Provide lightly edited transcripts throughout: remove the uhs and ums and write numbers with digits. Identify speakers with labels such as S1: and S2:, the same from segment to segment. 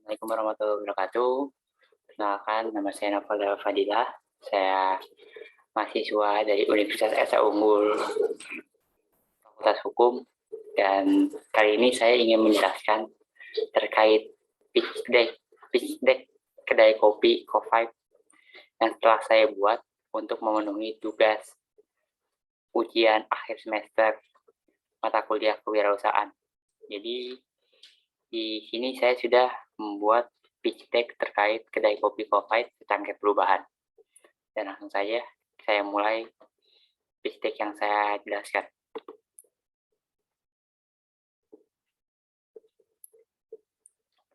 S1: Assalamualaikum warahmatullahi wabarakatuh. Perkenalkan, nama saya Nafal Fadilah. Saya mahasiswa dari Universitas Esa Unggul Fakultas Hukum, dan kali ini saya ingin menjelaskan terkait pitch deck kedai kopi Co5 yang telah saya buat untuk memenuhi tugas ujian akhir semester mata kuliah kewirausahaan. Jadi di sini saya sudah membuat pitch deck terkait kedai kopi Co5 Secangkir Perubahan. Dan langsung saja saya mulai pitch deck yang saya jelaskan.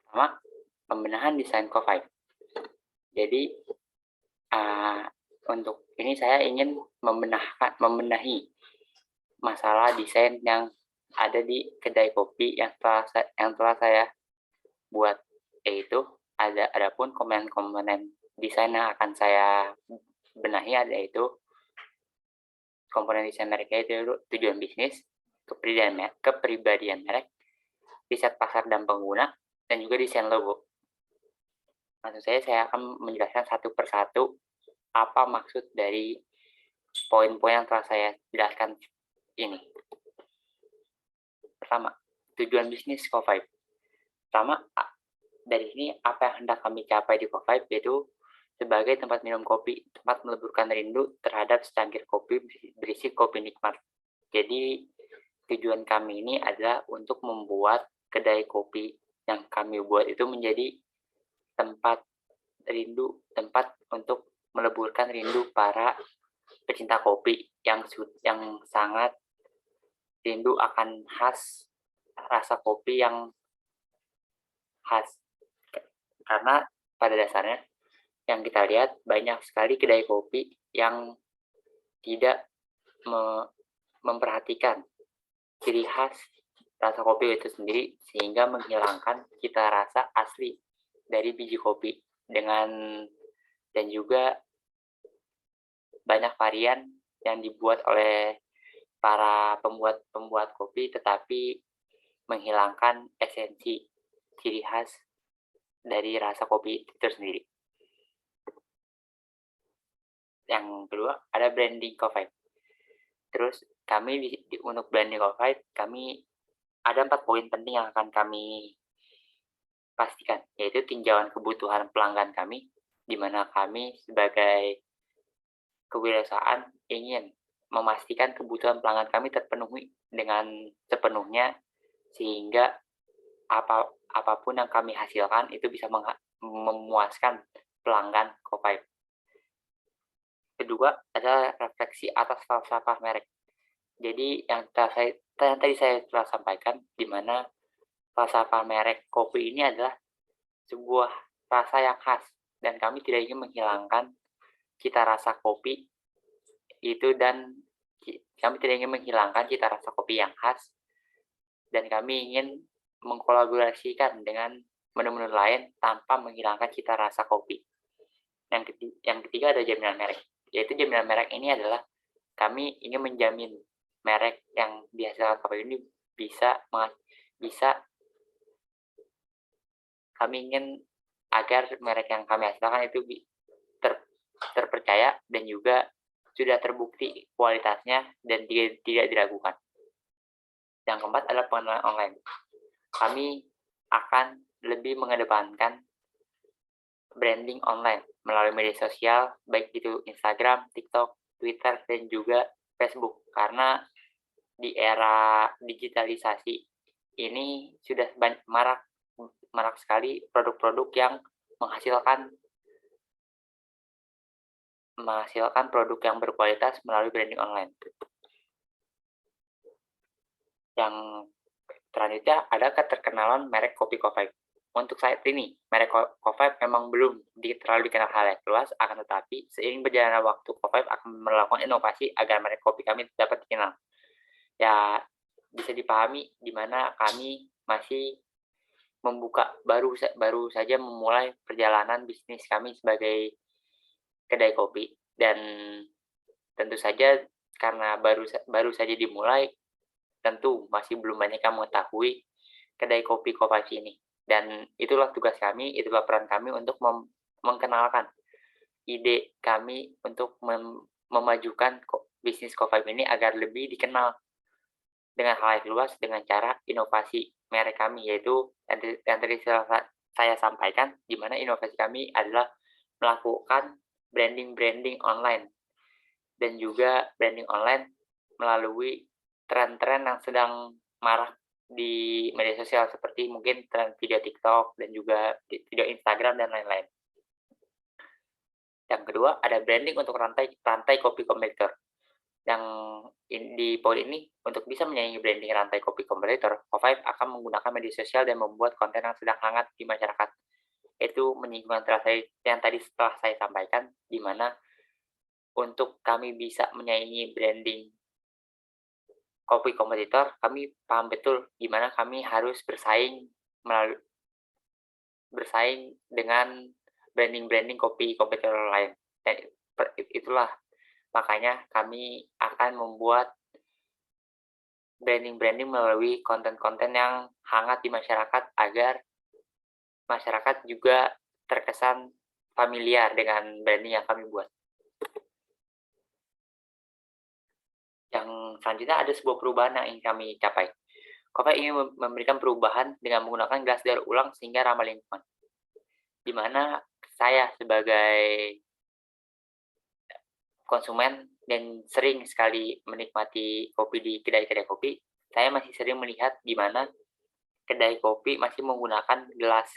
S1: Pertama, pembenahan desain Co5. Jadi untuk ini saya ingin membenahi masalah desain yang ada di kedai kopi yang telah saya buat, yaitu adapun komponen desain yang akan saya benahi yaitu komponen desain merek, yaitu tujuan bisnis, kepribadian merek, riset pasar dan pengguna, dan juga desain logo. Langsung saja saya akan menjelaskan satu persatu apa maksud dari poin-poin yang telah saya jelaskan ini. Pertama, tujuan bisnis Co5. Pertama, dari sini apa yang hendak kami capai di Co5, yaitu sebagai tempat minum kopi, tempat meleburkan rindu terhadap secangkir kopi berisi kopi nikmat. Jadi tujuan kami ini adalah untuk membuat kedai kopi yang kami buat itu menjadi tempat rindu, tempat untuk meleburkan rindu para pecinta kopi yang sangat rindu akan rasa kopi yang khas. Karena pada dasarnya yang kita lihat banyak sekali kedai kopi yang tidak memperhatikan ciri khas rasa kopi itu sendiri, sehingga menghilangkan cita rasa asli dari biji kopi dan juga banyak varian yang dibuat oleh para pembuat kopi, tetapi menghilangkan esensi ciri khas dari rasa kopi itu sendiri. Yang kedua, ada branding Co5. Terus kami untuk branding Co5, kami ada 4 poin penting yang akan kami pastikan, yaitu tinjauan kebutuhan pelanggan kami, di mana kami sebagai kewirausahaan ingin memastikan kebutuhan pelanggan kami terpenuhi dengan sepenuhnya, sehingga apapun yang kami hasilkan itu bisa memuaskan pelanggan Co5. Kedua, adalah refleksi atas falsafah merek. Jadi yang tadi saya telah sampaikan, di mana falsafah merek kopi ini adalah sebuah rasa yang khas, dan kami tidak ingin menghilangkan cita rasa kopi itu, dan kami tidak ingin menghilangkan cita rasa kopi yang khas, dan kami ingin mengkolaborasikan dengan menu-menu lain tanpa menghilangkan cita rasa kopi. Yang ketiga ada jaminan merek, yaitu jaminan merek ini adalah kami ingin menjamin merek yang dihasilkan kopi ini bisa kami ingin agar merek yang kami hasilkan itu terpercaya dan juga sudah terbukti kualitasnya dan tidak diragukan. Yang keempat adalah pengenalan online. Kami akan lebih mengedepankan branding online melalui media sosial, baik itu Instagram, TikTok, Twitter, dan juga Facebook. Karena di era digitalisasi ini sudah marak sekali produk-produk yang menghasilkan produk yang berkualitas melalui branding online. Yang selanjutnya ada keterkenalan merek kopi Co5. Untuk saat ini, merek Co5 memang belum terlalu dikenal halayak luas, akan tetapi seiring berjalannya waktu, Co5 akan melakukan inovasi agar merek kopi kami dapat dikenal. Ya, bisa dipahami di mana kami masih baru saja memulai perjalanan bisnis kami sebagai kedai kopi, dan tentu saja karena baru saja dimulai, tentu masih belum banyak yang mengetahui kedai kopi Co5 ini. Dan itulah tugas kami, itulah peran kami untuk mengenalkan ide kami untuk memajukan bisnis Ko5 ini agar lebih dikenal dengan halayak luas dengan cara inovasi merek kami, yaitu yang tadi saya sampaikan, di mana inovasi kami adalah melakukan branding online dan juga branding online melalui tren-tren yang sedang marak di media sosial seperti mungkin tren video TikTok dan juga video Instagram dan lain-lain. Yang kedua, ada branding untuk rantai kopi kompetitor. Yang di poin ini, untuk bisa menyaingi branding rantai kopi kompetitor, Ko5 akan menggunakan media sosial dan membuat konten yang sedang hangat di masyarakat. Itu menyinggung yang tadi setelah saya sampaikan, di mana untuk kami bisa menyaingi branding kopi kompetitor, kami paham betul gimana kami harus bersaing dengan branding kopi kompetitor lain. Dan itulah makanya kami akan membuat branding melalui konten-konten yang hangat di masyarakat agar masyarakat juga terkesan familiar dengan branding yang kami buat. Yang selanjutnya ada sebuah perubahan yang ingin kami capai. Ko5 ingin memberikan perubahan dengan menggunakan gelas daur ulang sehingga ramah lingkungan. Di mana saya sebagai konsumen dan sering sekali menikmati kopi di kedai-kedai kopi, saya masih sering melihat di mana kedai kopi masih menggunakan gelas.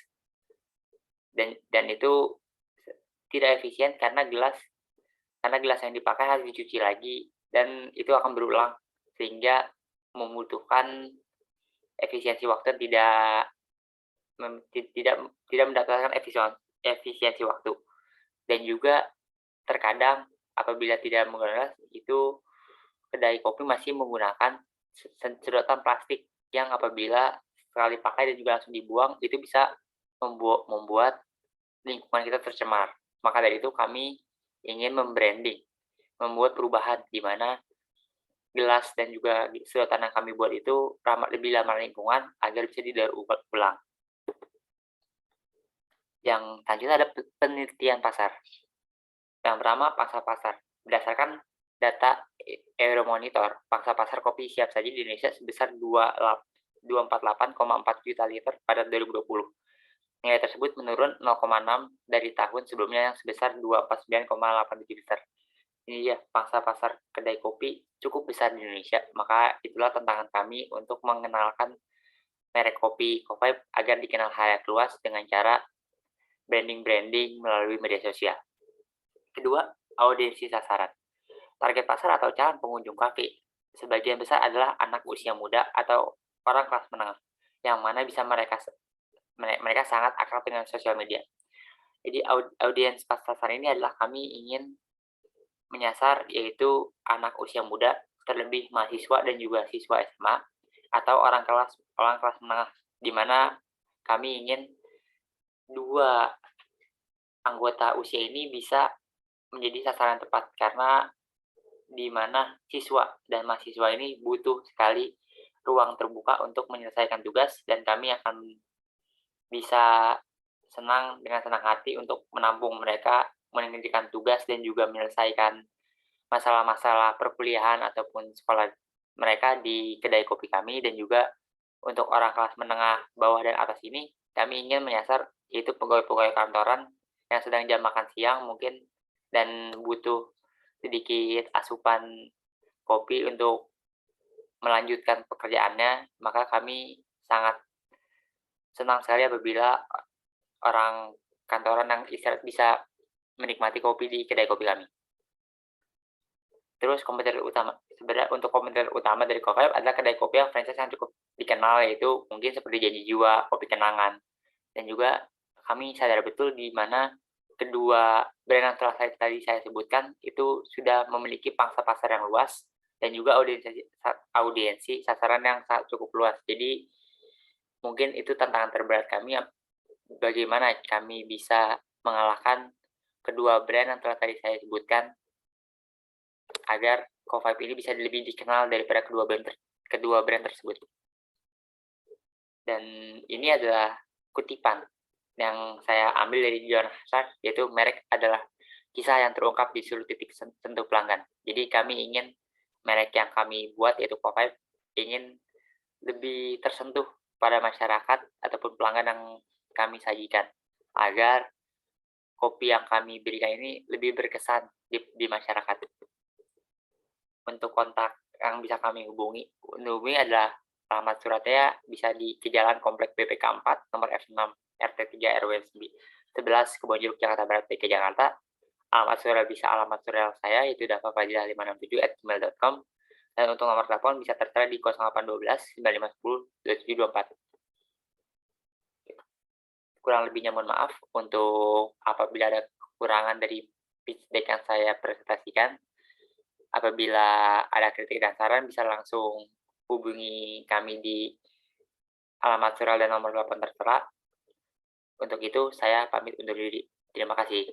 S1: Dan itu tidak efisien karena gelas yang dipakai harus dicuci lagi dan itu akan berulang sehingga membutuhkan efisiensi waktu tidak mendapatkan efisiensi waktu. Dan juga terkadang apabila tidak menggunakan itu kedai kopi masih menggunakan sedotan plastik yang apabila sekali pakai dan juga langsung dibuang itu bisa membuat lingkungan kita tercemar. Maka dari itu kami ingin membuat perubahan di mana gelas dan juga sedotan yang kami buat itu lebih ramah lingkungan agar bisa didaur ulang. Yang selanjutnya ada penelitian pasar. Yang pertama, pangsa pasar. Berdasarkan data Euromonitor, pangsa pasar kopi siap saji di Indonesia sebesar 248,4 juta liter pada 2020. Nilai tersebut menurun 0,6 dari tahun sebelumnya yang sebesar 249,87 liter. Ini ya, pangsa pasar kedai kopi cukup besar di Indonesia, maka itulah tantangan kami untuk mengenalkan merek kopi Ko5 agar dikenal halayak luas dengan cara branding melalui media sosial. Kedua, audiensi sasaran. Target pasar atau calon pengunjung kafe sebagian besar adalah anak usia muda atau orang kelas menengah, yang mana bisa mereka sangat akrab dengan sosial media. Jadi audiens pasar ini adalah kami ingin menyasar yaitu anak usia muda, terlebih mahasiswa dan juga siswa SMA atau orang kelas menengah, di mana kami ingin dua anggota usia ini bisa menjadi sasaran tepat karena di mana siswa dan mahasiswa ini butuh sekali ruang terbuka untuk menyelesaikan tugas dan kami akan bisa dengan senang hati untuk menampung mereka mengerjakan tugas dan juga menyelesaikan masalah-masalah perkuliahan ataupun sekolah mereka di kedai kopi kami. Dan juga untuk orang kelas menengah bawah dan atas ini kami ingin menyasar yaitu pegawai-pegawai kantoran yang sedang jam makan siang mungkin dan butuh sedikit asupan kopi untuk melanjutkan pekerjaannya. Maka kami sangat senang sekali apabila orang kantoran yang istirahat bisa menikmati kopi di kedai kopi kami. Terus kompetitor utama. Sebenarnya untuk kompetitor utama dari Ko5 adalah kedai kopi yang franchise yang cukup dikenal, yaitu mungkin seperti Janji Jiwa, Kopi Kenangan. Dan juga kami sadar betul di mana kedua brand yang telah tadi saya sebutkan itu sudah memiliki pangsa pasar yang luas dan juga audiensi sasaran yang cukup luas. Jadi mungkin itu tantangan terberat kami, bagaimana kami bisa mengalahkan kedua brand yang telah tadi saya sebutkan agar Ko5 ini bisa lebih dikenal daripada kedua brand tersebut. Dan ini adalah kutipan yang saya ambil dari John Hazard, yaitu merek adalah kisah yang terungkap di seluruh titik sentuh pelanggan. Jadi kami ingin merek yang kami buat, yaitu Co5, ingin lebih tersentuh pada masyarakat ataupun pelanggan yang kami sajikan, agar kopi yang kami berikan ini lebih berkesan di masyarakat. Untuk kontak yang bisa kami hubungi adalah alamat suratnya bisa di Jalan Komplek BPK 4, nomor F6, RT 3 RW 11, Kebonjeruk, Jakarta Barat, DKI Jakarta. Alamat surel saya itu dava.fadilah567@gmail.com, dan untuk nomor telepon bisa tertera di 0812 9510 2724. Kurang lebihnya mohon maaf. Untuk apabila ada kekurangan dari pitch deck yang saya presentasikan, apabila ada kritik dan saran bisa langsung hubungi kami di alamat surel dan nomor telepon tertera. Untuk itu saya pamit undur diri. Terima kasih.